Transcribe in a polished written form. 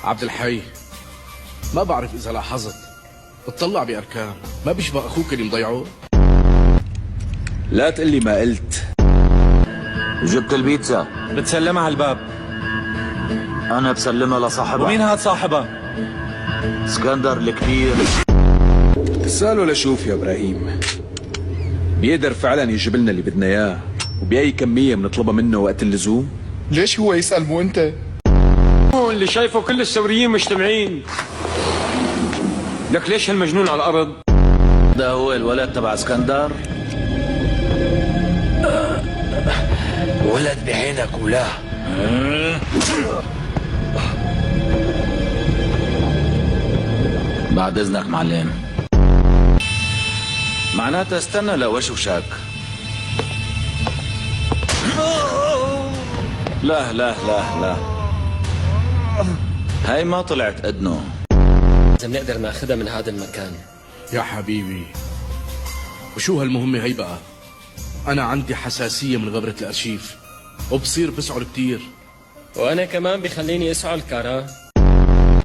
عبد الحي، ما بعرف إذا لاحظت بتطلع بأركان ما بيشبه أخوك اللي مضيعه. لا تقلي ما قلت. جبت البيتزا، بتسلمها على الباب. أنا بسلمها لصاحبها. ومين هاد صاحبها؟ اسكندر الكبير. اسأله لشوف يا إبراهيم، بيقدر فعلا يجيب لنا اللي بدنا إياه وبأي كمية بنطلبها منه وقت اللزوم؟ ليش هو يسأل مو أنت؟ اللي شايفه كل السوريين مجتمعين. لك ليش هالمجنون على الأرض؟ ده هو الولد تبع اسكندر. ولد بعينك ولا بعد إذنك معلم. معناتها استنى لوشوشك. لا لا لا لا، هاي ما طلعت أدنو. لازم نقدر ناخدها من هذا المكان. يا حبيبي، وشو هالمهمة هي بقى؟ أنا عندي حساسية من غبرة الأرشيف وبصير بسعر كتير. وانا كمان بخليني اسعى الكارا.